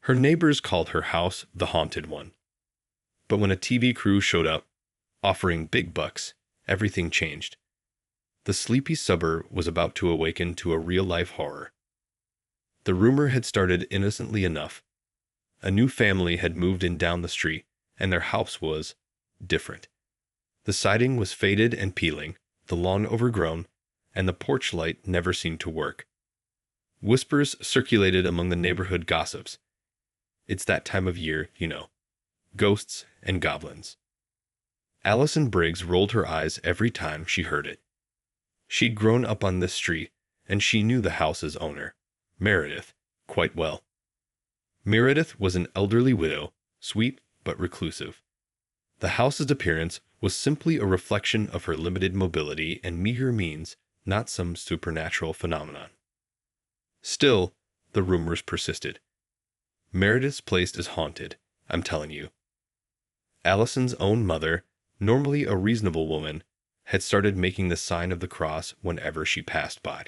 Her neighbors called her house the haunted one. But when a TV crew showed up, offering big bucks, everything changed. The sleepy suburb was about to awaken to a real-life horror. The rumor had started innocently enough. A new family had moved in down the street, and their house was different. The siding was faded and peeling, the lawn overgrown, and the porch light never seemed to work. Whispers circulated among the neighborhood gossips. It's that time of year, you know. Ghosts and goblins. Allison Briggs rolled her eyes every time she heard it. She'd grown up on this street, and she knew the house's owner, Meredith, quite well. Meredith was an elderly widow, sweet but reclusive. The house's appearance was simply a reflection of her limited mobility and meager means, not some supernatural phenomenon. Still, the rumors persisted. Meredith's place is haunted, I'm telling you. Allison's own mother, normally a reasonable woman, had started making the sign of the cross whenever she passed by.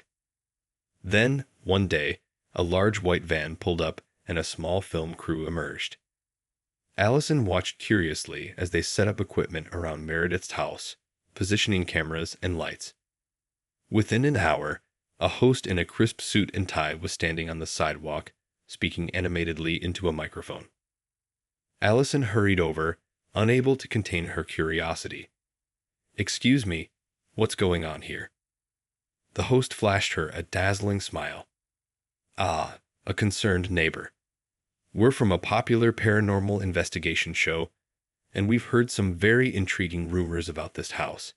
Then, one day, a large white van pulled up and a small film crew emerged. Allison watched curiously as they set up equipment around Meredith's house, positioning cameras and lights. Within an hour, a host in a crisp suit and tie was standing on the sidewalk, speaking animatedly into a microphone. Allison hurried over, unable to contain her curiosity. "Excuse me, what's going on here?" The host flashed her a dazzling smile. "Ah, a concerned neighbor. We're from a popular paranormal investigation show, and we've heard some very intriguing rumors about this house.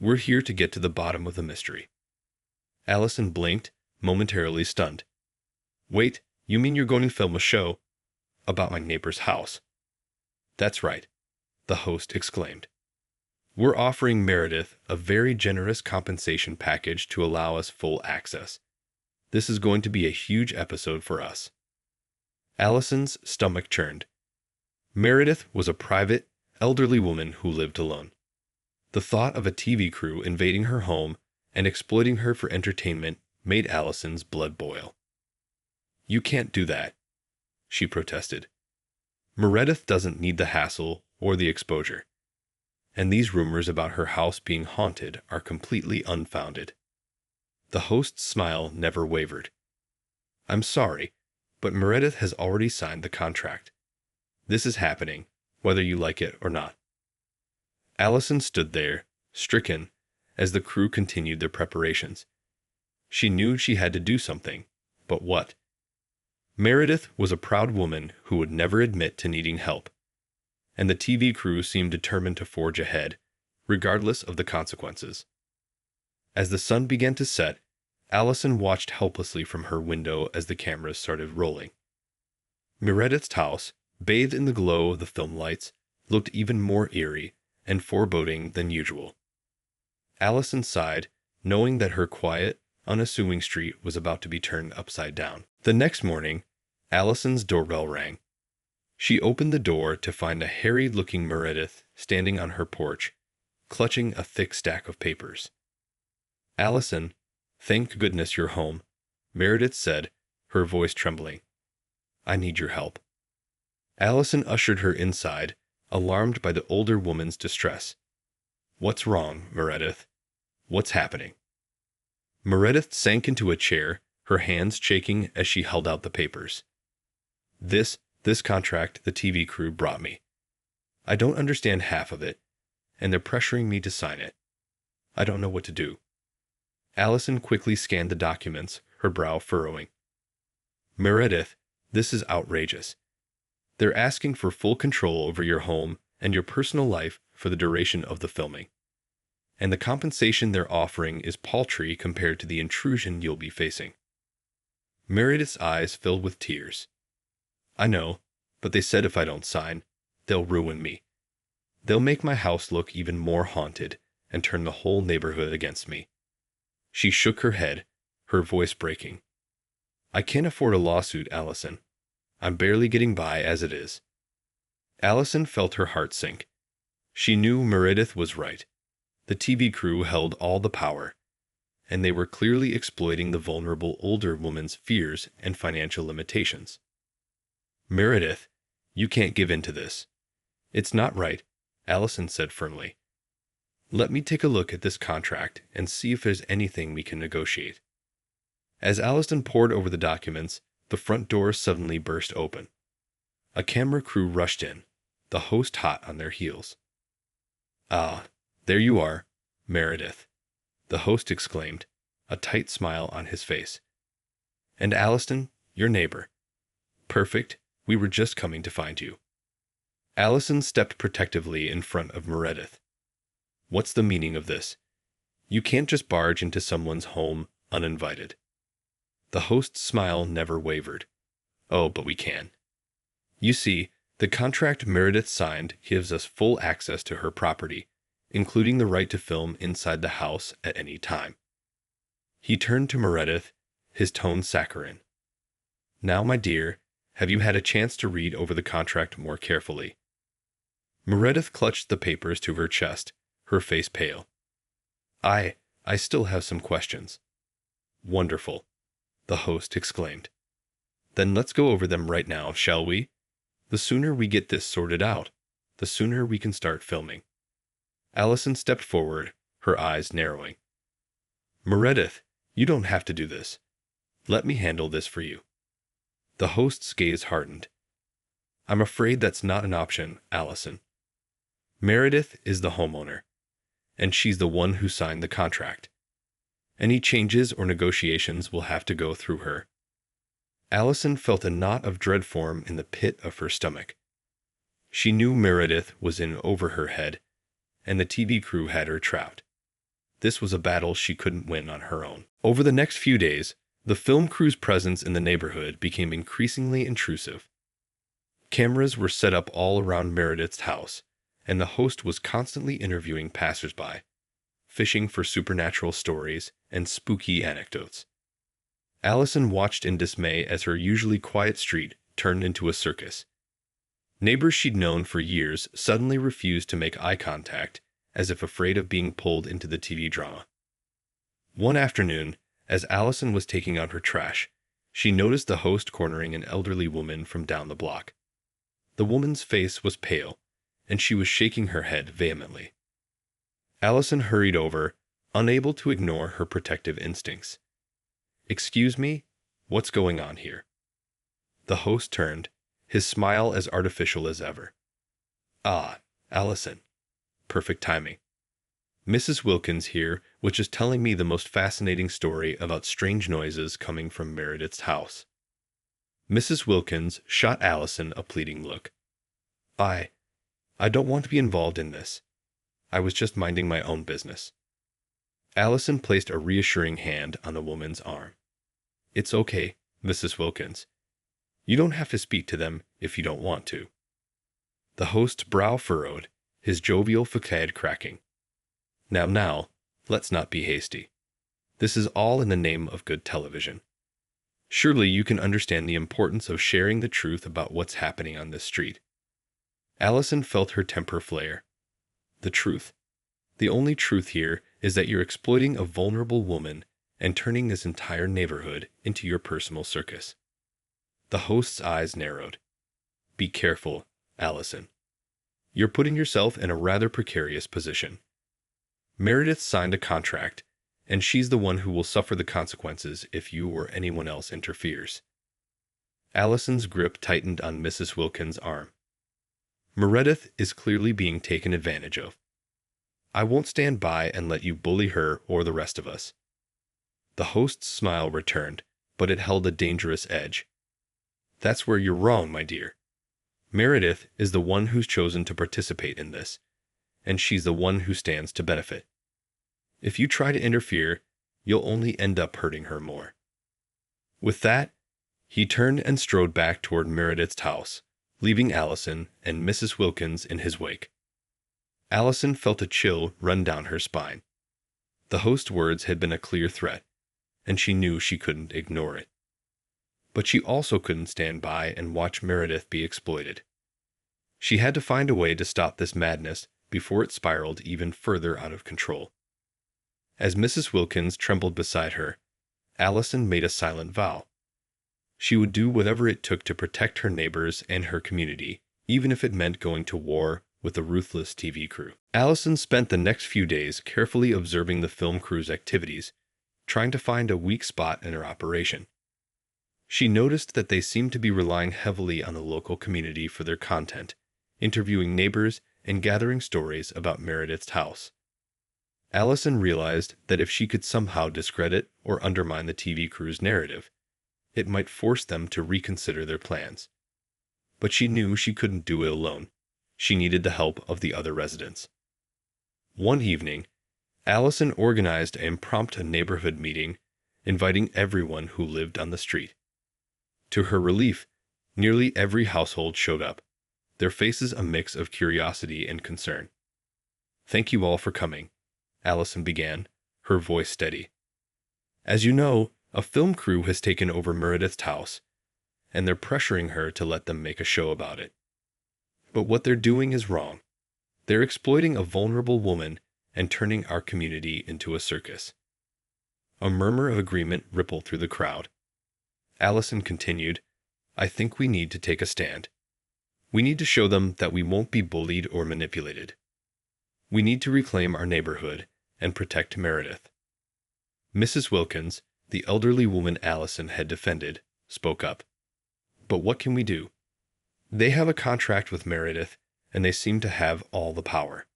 We're here to get to the bottom of the mystery." Allison blinked, momentarily stunned. "Wait, you mean you're going to film a show about my neighbor's house?" "That's right," the host exclaimed. "We're offering Meredith a very generous compensation package to allow us full access. This is going to be a huge episode for us." Allison's stomach churned. Meredith was a private, elderly woman who lived alone. The thought of a TV crew invading her home and exploiting her for entertainment made Allison's blood boil. "You can't do that," she protested. "Meredith doesn't need the hassle or the exposure. And these rumors about her house being haunted are completely unfounded." The host's smile never wavered. "I'm sorry, but Meredith has already signed the contract. This is happening, whether you like it or not." Allison stood there, stricken, as the crew continued their preparations. She knew she had to do something, but what? Meredith was a proud woman who would never admit to needing help, and the TV crew seemed determined to forge ahead, regardless of the consequences. As the sun began to set, Allison watched helplessly from her window as the cameras started rolling. Meredith's house, bathed in the glow of the film lights, looked even more eerie and foreboding than usual. Allison sighed, knowing that her quiet, unassuming street was about to be turned upside down. The next morning, Allison's doorbell rang. She opened the door to find a harried-looking Meredith standing on her porch, clutching a thick stack of papers. "Allison, thank goodness you're home," Meredith said, her voice trembling. "I need your help." Allison ushered her inside, alarmed by the older woman's distress. "What's wrong, Meredith? What's happening?" Meredith sank into a chair, her hands shaking as she held out the papers. This contract the TV crew brought me. I don't understand half of it, and they're pressuring me to sign it. I don't know what to do." Allison quickly scanned the documents, her brow furrowing. "Meredith, this is outrageous. They're asking for full control over your home and your personal life for the duration of the filming. And the compensation they're offering is paltry compared to the intrusion you'll be facing." Meredith's eyes filled with tears. "I know, but they said if I don't sign, they'll ruin me. They'll make my house look even more haunted and turn the whole neighborhood against me." She shook her head, her voice breaking. "I can't afford a lawsuit, Allison. I'm barely getting by as it is." Allison felt her heart sink. She knew Meredith was right. The TV crew held all the power, and they were clearly exploiting the vulnerable older woman's fears and financial limitations. Meredith, you can't give in to this. It's not right, Allison said firmly. Let me take a look at this contract and see if there's anything we can negotiate. As Allison pored over the documents, the front door suddenly burst open. A camera crew rushed in, the host hot on their heels. Ah, there you are, Meredith, the host exclaimed, a tight smile on his face. And Allison, your neighbor. Perfect, we were just coming to find you. Allison stepped protectively in front of Meredith. What's the meaning of this? You can't just barge into someone's home uninvited. The host's smile never wavered. Oh, but we can. You see, the contract Meredith signed gives us full access to her property, including the right to film inside the house at any time. He turned to Meredith, his tone saccharine. Now, my dear, have you had a chance to read over the contract more carefully? Meredith clutched the papers to her chest, her face pale. I still have some questions. Wonderful, the host exclaimed. Then let's go over them right now, shall we? The sooner we get this sorted out, the sooner we can start filming. Allison stepped forward, her eyes narrowing. Meredith, you don't have to do this. Let me handle this for you. The host's gaze hardened. I'm afraid that's not an option, Allison. Meredith is the homeowner, and she's the one who signed the contract. Any changes or negotiations will have to go through her. Allison felt a knot of dread form in the pit of her stomach. She knew Meredith was in over her head, and the TV crew had her trapped. This was a battle she couldn't win on her own. Over the next few days, the film crew's presence in the neighborhood became increasingly intrusive. Cameras were set up all around Meredith's house, and the host was constantly interviewing passersby, fishing for supernatural stories and spooky anecdotes. Allison watched in dismay as her usually quiet street turned into a circus. Neighbors she'd known for years suddenly refused to make eye contact, as if afraid of being pulled into the TV drama. One afternoon, as Allison was taking out her trash, she noticed the host cornering an elderly woman from down the block. The woman's face was pale, and she was shaking her head vehemently. Allison hurried over, unable to ignore her protective instincts. Excuse me, what's going on here? The host turned, his smile as artificial as ever. Ah, Allison. Perfect timing. Mrs. Wilkins here was just telling me the most fascinating story about strange noises coming from Meredith's house. Mrs. Wilkins shot Allison a pleading look. I don't want to be involved in this. I was just minding my own business. Allison placed a reassuring hand on the woman's arm. It's okay, Mrs. Wilkins. You don't have to speak to them if you don't want to. The host's brow furrowed, his jovial facade cracking. Now, let's not be hasty. This is all in the name of good television. Surely you can understand the importance of sharing the truth about what's happening on this street. Allison felt her temper flare. The truth. The only truth here is that you're exploiting a vulnerable woman and turning this entire neighborhood into your personal circus. The host's eyes narrowed. Be careful, Allison. You're putting yourself in a rather precarious position. Meredith signed a contract, and she's the one who will suffer the consequences if you or anyone else interferes. Allison's grip tightened on Mrs. Wilkins' arm. Meredith is clearly being taken advantage of. I won't stand by and let you bully her or the rest of us. The host's smile returned, but it held a dangerous edge. That's where you're wrong, my dear. Meredith is the one who's chosen to participate in this, and she's the one who stands to benefit. If you try to interfere, you'll only end up hurting her more. With that, he turned and strode back toward Meredith's house, leaving Allison and Mrs. Wilkins in his wake. Allison felt a chill run down her spine. The host's words had been a clear threat, and she knew she couldn't ignore it. But she also couldn't stand by and watch Meredith be exploited. She had to find a way to stop this madness before it spiraled even further out of control. As Mrs. Wilkins trembled beside her, Allison made a silent vow. She would do whatever it took to protect her neighbors and her community, even if it meant going to war with the ruthless TV crew. Allison spent the next few days carefully observing the film crew's activities, trying to find a weak spot in her operation. She noticed that they seemed to be relying heavily on the local community for their content, interviewing neighbors and gathering stories about Meredith's house. Allison realized that if she could somehow discredit or undermine the TV crew's narrative, it might force them to reconsider their plans. But she knew she couldn't do it alone. She needed the help of the other residents. One evening, Allison organized an impromptu neighborhood meeting, inviting everyone who lived on the street. To her relief, nearly every household showed up, their faces a mix of curiosity and concern. "Thank you all for coming," Allison began, her voice steady. "As you know, a film crew has taken over Meredith's house, and they're pressuring her to let them make a show about it. But what they're doing is wrong. They're exploiting a vulnerable woman and turning our community into a circus." A murmur of agreement rippled through the crowd. Allison continued, "I think we need to take a stand. We need to show them that we won't be bullied or manipulated. We need to reclaim our neighborhood and protect Meredith." Mrs. Wilkins, the elderly woman Allison had defended, spoke up. "But what can we do? They have a contract with Meredith, and they seem to have all the power."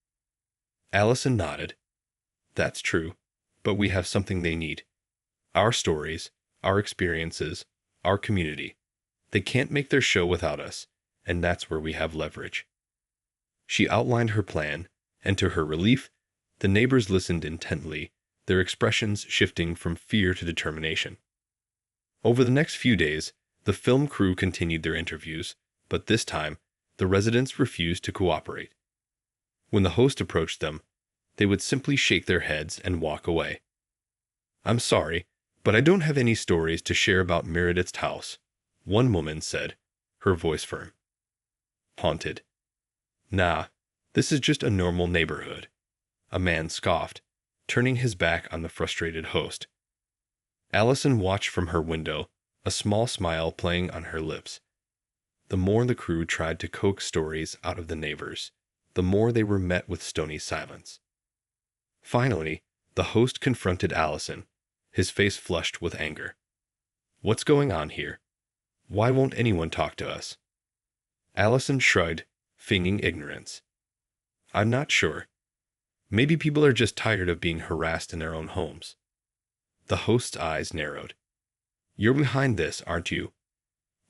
Allison nodded. "That's true, but we have something they need. Our stories, our experiences, our community. They can't make their show without us, and that's where we have leverage." She outlined her plan, and to her relief, the neighbors listened intently, their expressions shifting from fear to determination. Over the next few days, the film crew continued their interviews, but this time, the residents refused to cooperate. When the host approached them, they would simply shake their heads and walk away. "I'm sorry, but I don't have any stories to share about Meredith's house," one woman said, her voice firm. "Haunted. Nah, this is just a normal neighborhood," a man scoffed, turning his back on the frustrated host. Allison watched from her window, a small smile playing on her lips. The more the crew tried to coax stories out of the neighbors, the more they were met with stony silence. Finally, the host confronted Allison, his face flushed with anger. "What's going on here? Why won't anyone talk to us?" Allison shrugged, feigning ignorance. "I'm not sure. Maybe people are just tired of being harassed in their own homes." The host's eyes narrowed. "You're behind this, aren't you?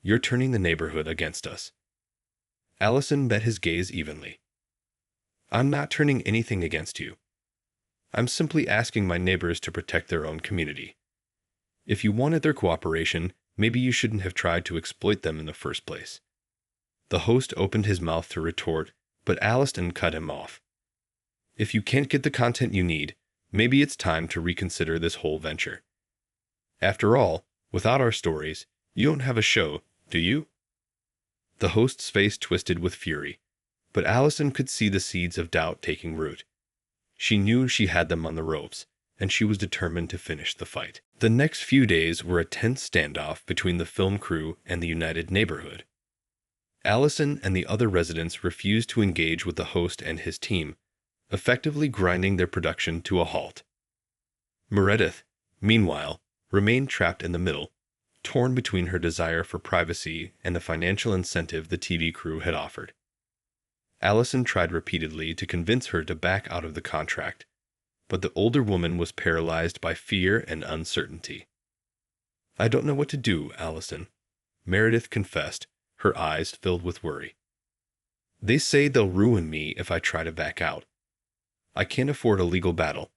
You're turning the neighborhood against us." Allison met his gaze evenly. "I'm not turning anything against you. I'm simply asking my neighbors to protect their own community. If you wanted their cooperation, maybe you shouldn't have tried to exploit them in the first place." The host opened his mouth to retort, but Allison cut him off. "If you can't get the content you need, maybe it's time to reconsider this whole venture. After all, without our stories, you don't have a show, do you?" The host's face twisted with fury, but Allison could see the seeds of doubt taking root. She knew she had them on the ropes, and she was determined to finish the fight. The next few days were a tense standoff between the film crew and the united neighborhood. Allison and the other residents refused to engage with the host and his team, effectively grinding their production to a halt. Meredith, meanwhile, remained trapped in the middle, torn between her desire for privacy and the financial incentive the TV crew had offered. Allison tried repeatedly to convince her to back out of the contract, but the older woman was paralyzed by fear and uncertainty. "I don't know what to do, Allison," Meredith confessed, her eyes filled with worry. "They say they'll ruin me if I try to back out. I can't afford a legal battle,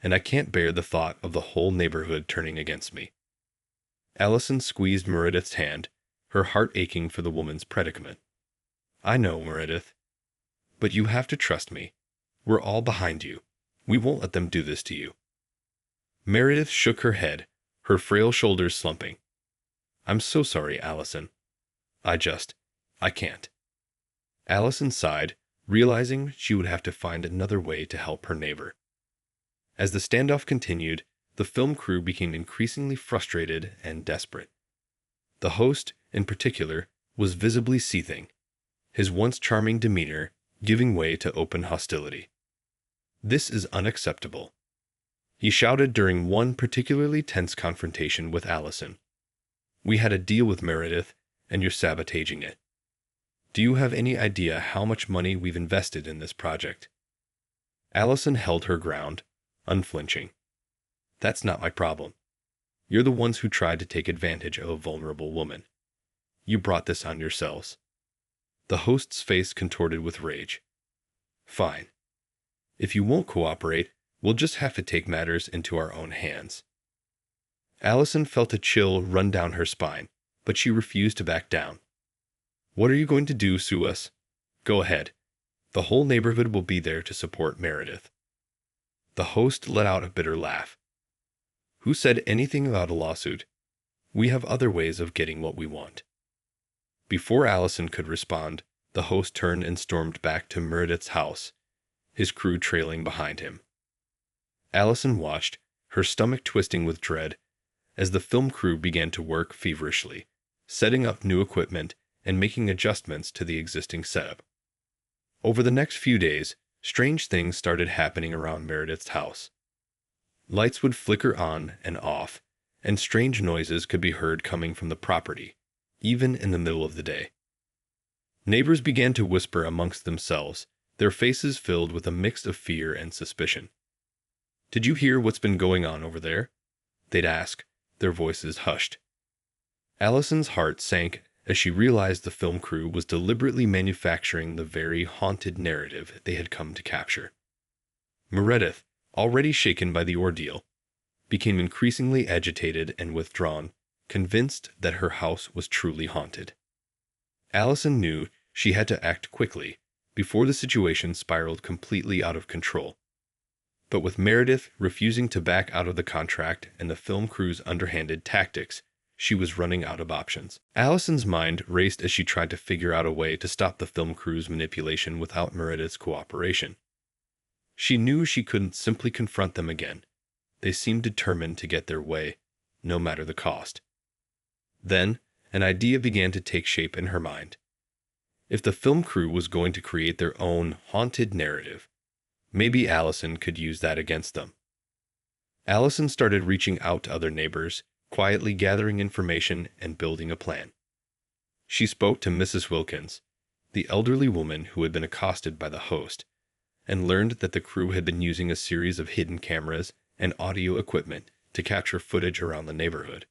and I can't bear the thought of the whole neighborhood turning against me." Allison squeezed Meredith's hand, her heart aching for the woman's predicament. "I know, Meredith. But you have to trust me. We're all behind you. We won't let them do this to you." Meredith shook her head, her frail shoulders slumping. "I'm so sorry, Allison. I can't." Allison sighed, realizing she would have to find another way to help her neighbor. As the standoff continued, the film crew became increasingly frustrated and desperate. The host, in particular, was visibly seething, his once charming demeanor giving way to open hostility. "This is unacceptable," he shouted during one particularly tense confrontation with Allison. "We had a deal with Meredith, and you're sabotaging it. Do you have any idea how much money we've invested in this project?" Allison held her ground, unflinching. "That's not my problem. You're the ones who tried to take advantage of a vulnerable woman. You brought this on yourselves." The host's face contorted with rage. "Fine. If you won't cooperate, we'll just have to take matters into our own hands." Allison felt a chill run down her spine, but she refused to back down. "What are you going to do, sue us? Go ahead. The whole neighborhood will be there to support Meredith." The host let out a bitter laugh. "Who said anything about a lawsuit? We have other ways of getting what we want." Before Allison could respond, the host turned and stormed back to Meredith's house, his crew trailing behind him. Allison watched, her stomach twisting with dread, as the film crew began to work feverishly, setting up new equipment and making adjustments to the existing setup. Over the next few days, strange things started happening around Meredith's house. Lights would flicker on and off, and strange noises could be heard coming from the property, even in the middle of the day. Neighbors began to whisper amongst themselves, their faces filled with a mix of fear and suspicion. "Did you hear what's been going on over there?" they'd ask, their voices hushed. Allison's heart sank as she realized the film crew was deliberately manufacturing the very haunted narrative they had come to capture. Meredith, already shaken by the ordeal, became increasingly agitated and withdrawn, convinced that her house was truly haunted. Allison knew she had to act quickly before the situation spiraled completely out of control. But with Meredith refusing to back out of the contract and the film crew's underhanded tactics, she was running out of options. Allison's mind raced as she tried to figure out a way to stop the film crew's manipulation without Meredith's cooperation. She knew she couldn't simply confront them again. They seemed determined to get their way, no matter the cost. Then, an idea began to take shape in her mind. If the film crew was going to create their own haunted narrative, maybe Allison could use that against them. Allison started reaching out to other neighbors, quietly gathering information and building a plan. She spoke to Mrs. Wilkins, the elderly woman who had been accosted by the host, and learned that the crew had been using a series of hidden cameras and audio equipment to capture footage around the neighborhood.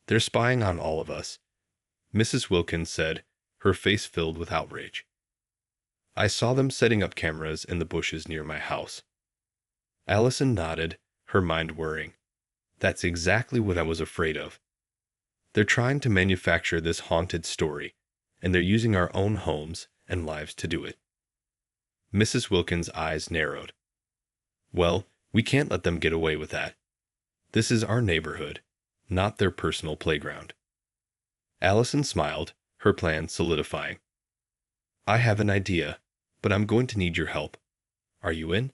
"They're spying on all of us," Mrs. Wilkins said, her face filled with outrage. "I saw them setting up cameras in the bushes near my house." Allison nodded, her mind whirring. "That's exactly what I was afraid of. They're trying to manufacture this haunted story, and they're using our own homes and lives to do it." Mrs. Wilkins' eyes narrowed. "Well, we can't let them get away with that. This is our neighborhood, not their personal playground." Allison smiled, her plan solidifying. "I have an idea, but I'm going to need your help. Are you in?"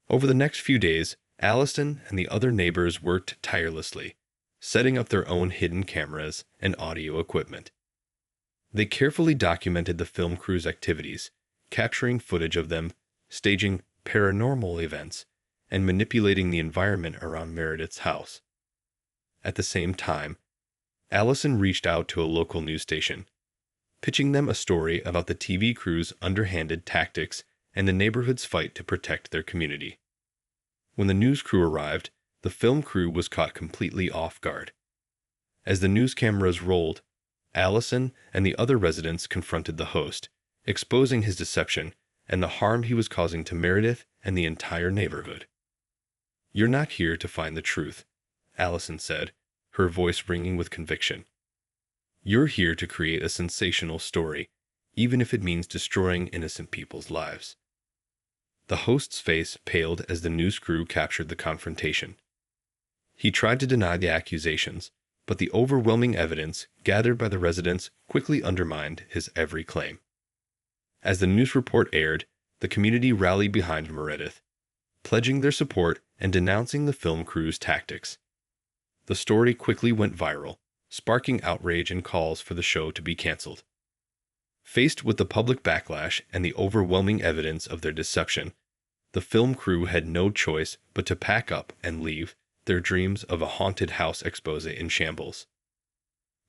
Over the next few days, Allison and the other neighbors worked tirelessly, setting up their own hidden cameras and audio equipment. They carefully documented the film crew's activities, capturing footage of them, staging paranormal events, and manipulating the environment around Meredith's house. At the same time, Allison reached out to a local news station, pitching them a story about the TV crew's underhanded tactics and the neighborhood's fight to protect their community. When the news crew arrived, the film crew was caught completely off guard. As the news cameras rolled, Allison and the other residents confronted the host, exposing his deception and the harm he was causing to Meredith and the entire neighborhood. "You're not here to find the truth," Allison said, her voice ringing with conviction. "You're here to create a sensational story, even if it means destroying innocent people's lives." The host's face paled as the news crew captured the confrontation. He tried to deny the accusations, but the overwhelming evidence gathered by the residents quickly undermined his every claim. As the news report aired, the community rallied behind Meredith, pledging their support and denouncing the film crew's tactics. The story quickly went viral, sparking outrage and calls for the show to be canceled. Faced with the public backlash and the overwhelming evidence of their deception, the film crew had no choice but to pack up and leave, their dreams of a haunted house expose in shambles.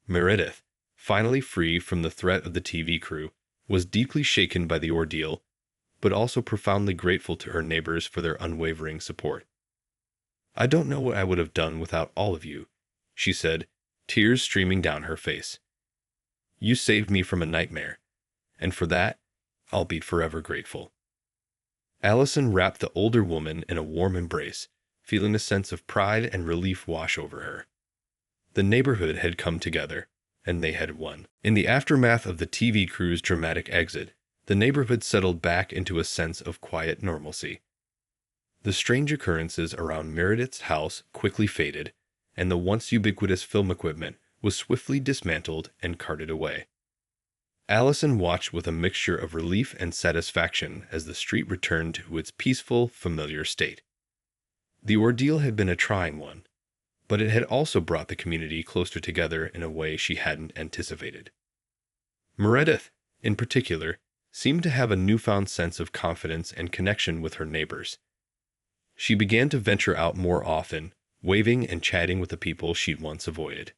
Meredith, finally free from the threat of the TV crew, was deeply shaken by the ordeal, but also profoundly grateful to her neighbors for their unwavering support. "I don't know what I would have done without all of you," she said, tears streaming down her face. "You saved me from a nightmare, and for that, I'll be forever grateful." Allison wrapped the older woman in a warm embrace, feeling a sense of pride and relief wash over her. The neighborhood had come together, and they had won. In the aftermath of the TV crew's dramatic exit, the neighborhood settled back into a sense of quiet normalcy. The strange occurrences around Meredith's house quickly faded, and the once ubiquitous film equipment was swiftly dismantled and carted away. Allison watched with a mixture of relief and satisfaction as the street returned to its peaceful, familiar state. The ordeal had been a trying one, but it had also brought the community closer together in a way she hadn't anticipated. Meredith, in particular, seemed to have a newfound sense of confidence and connection with her neighbors. She began to venture out more often, waving and chatting with the people she'd once avoided.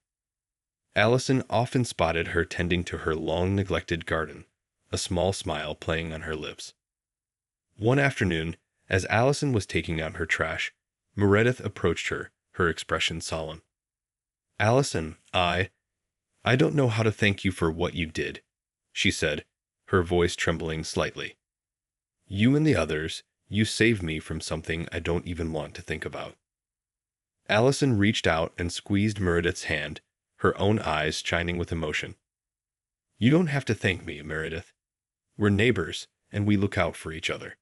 Allison often spotted her tending to her long-neglected garden, a small smile playing on her lips. One afternoon, as Allison was taking out her trash, Meredith approached her, her expression solemn. "Allison, I don't know how to thank you for what you did," she said, her voice trembling slightly. "You and the others, you saved me from something I don't even want to think about." Allison reached out and squeezed Meredith's hand, her own eyes shining with emotion. "You don't have to thank me, Meredith. We're neighbors, and we look out for each other."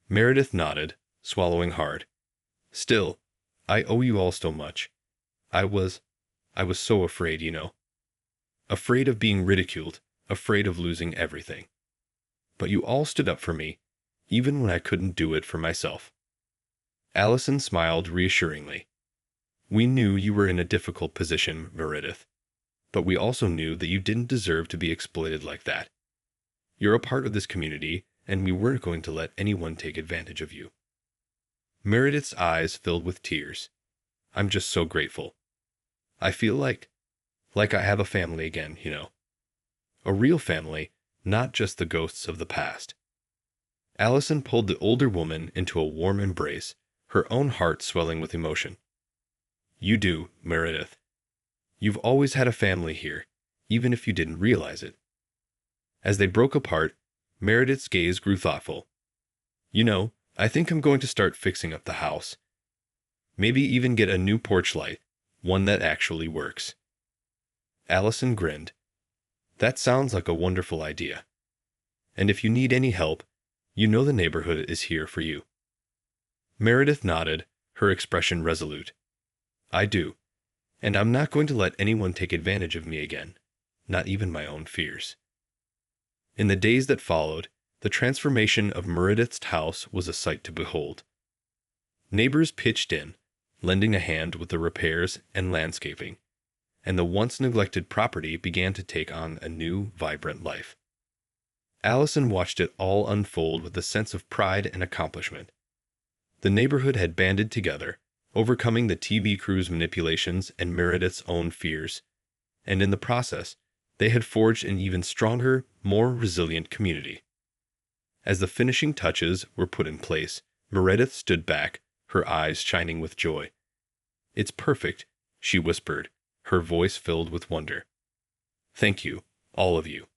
Meredith nodded, swallowing hard. "Still, I owe you all so much. I was so afraid, you know. Afraid of being ridiculed, afraid of losing everything. But you all stood up for me, even when I couldn't do it for myself." Allison smiled reassuringly. "We knew you were in a difficult position, Meredith, but we also knew that you didn't deserve to be exploited like that. You're a part of this community, and we weren't going to let anyone take advantage of you." Meredith's eyes filled with tears. "I'm just so grateful. I feel like I have a family again, you know. A real family, not just the ghosts of the past." Allison pulled the older woman into a warm embrace, her own heart swelling with emotion. "You do, Meredith. You've always had a family here, even if you didn't realize it." As they broke apart, Meredith's gaze grew thoughtful. "You know, I think I'm going to start fixing up the house. Maybe even get a new porch light, one that actually works." Allison grinned. "That sounds like a wonderful idea. And if you need any help, you know the neighborhood is here for you." Meredith nodded, her expression resolute. "I do, and I'm not going to let anyone take advantage of me again, not even my own fears." In the days that followed, the transformation of Meredith's house was a sight to behold. Neighbors pitched in, lending a hand with the repairs and landscaping, and the once neglected property began to take on a new, vibrant life. Allison watched it all unfold with a sense of pride and accomplishment. The neighborhood had banded together, overcoming the TV crew's manipulations and Meredith's own fears, and in the process, they had forged an even stronger, more resilient community. As the finishing touches were put in place, Meredith stood back, her eyes shining with joy. "It's perfect," she whispered, her voice filled with wonder. "Thank you, all of you."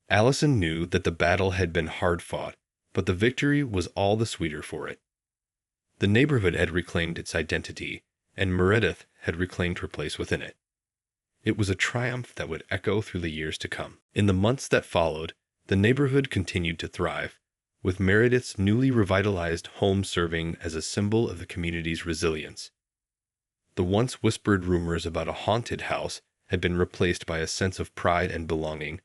Allison knew that the battle had been hard fought, but the victory was all the sweeter for it. The neighborhood had reclaimed its identity, and Meredith had reclaimed her place within it. It was a triumph that would echo through the years to come. In the months that followed, the neighborhood continued to thrive, with Meredith's newly revitalized home serving as a symbol of the community's resilience. The once whispered rumors about a haunted house had been replaced by a sense of pride and belonging,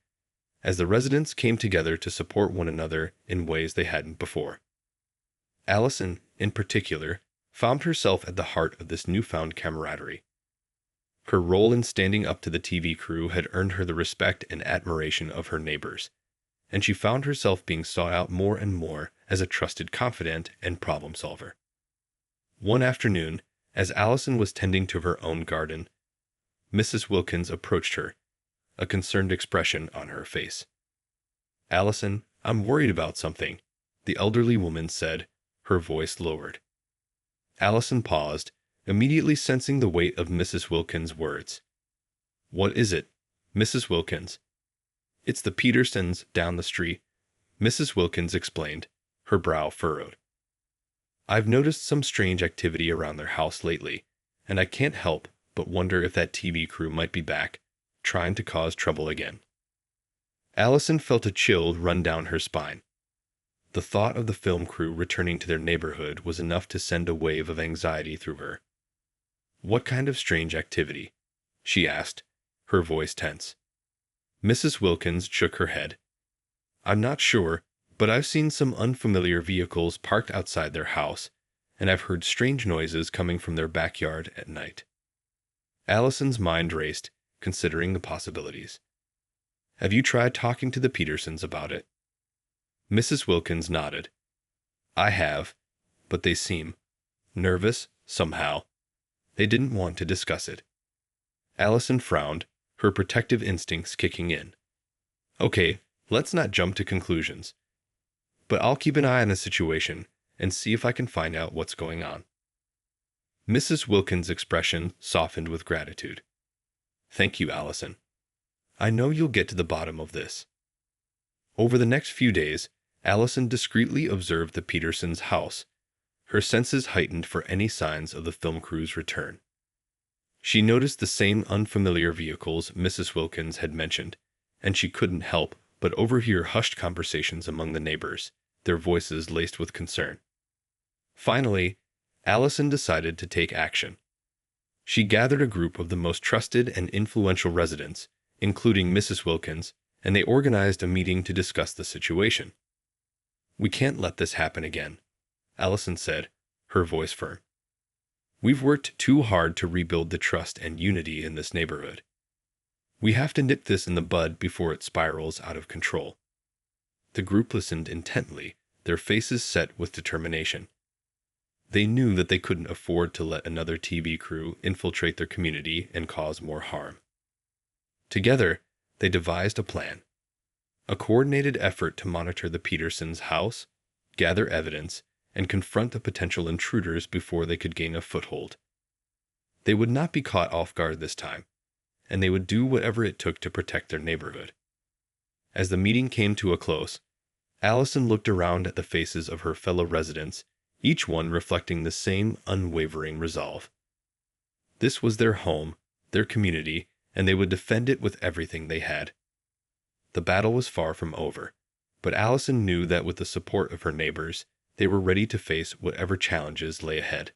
as the residents came together to support one another in ways they hadn't before. Allison, in particular, found herself at the heart of this newfound camaraderie. Her role in standing up to the TV crew had earned her the respect and admiration of her neighbors, and she found herself being sought out more and more as a trusted confidant and problem solver. One afternoon, as Allison was tending to her own garden, Mrs. Wilkins approached her, a concerned expression on her face. "Allison, I'm worried about something," the elderly woman said, her voice lowered. Allison paused, immediately sensing the weight of Mrs. Wilkins' words. "What is it, Mrs. Wilkins?" "It's the Petersons down the street," Mrs. Wilkins explained, her brow furrowed. "I've noticed some strange activity around their house lately, and I can't help but wonder if that TV crew might be back, trying to cause trouble again." Allison felt a chill run down her spine. The thought of the film crew returning to their neighborhood was enough to send a wave of anxiety through her. "What kind of strange activity?" she asked, her voice tense. Mrs. Wilkins shook her head. "I'm not sure, but I've seen some unfamiliar vehicles parked outside their house, and I've heard strange noises coming from their backyard at night." Allison's mind raced, considering the possibilities. "Have you tried talking to the Petersons about it?" Mrs. Wilkins nodded. "I have, but they seem nervous, somehow. They didn't want to discuss it." Allison frowned, her protective instincts kicking in. "Okay, let's not jump to conclusions. But I'll keep an eye on the situation and see if I can find out what's going on." Mrs. Wilkins' expression softened with gratitude. "Thank you, Allison. I know you'll get to the bottom of this." Over the next few days, Allison discreetly observed the Petersons' house, her senses heightened for any signs of the film crew's return. She noticed the same unfamiliar vehicles Mrs. Wilkins had mentioned, and she couldn't help but overhear hushed conversations among the neighbors, their voices laced with concern. Finally, Allison decided to take action. She gathered a group of the most trusted and influential residents, including Mrs. Wilkins, and they organized a meeting to discuss the situation. "We can't let this happen again," Allison said, her voice firm. "We've worked too hard to rebuild the trust and unity in this neighborhood. We have to nip this in the bud before it spirals out of control." The group listened intently, their faces set with determination. They knew that they couldn't afford to let another TV crew infiltrate their community and cause more harm. Together, they devised a plan. A coordinated effort to monitor the Petersons' house, gather evidence, and confront the potential intruders before they could gain a foothold. They would not be caught off guard this time, and they would do whatever it took to protect their neighborhood. As the meeting came to a close, Allison looked around at the faces of her fellow residents, each one reflecting the same unwavering resolve. This was their home, their community, and they would defend it with everything they had. The battle was far from over, but Allison knew that with the support of her neighbors, they were ready to face whatever challenges lay ahead.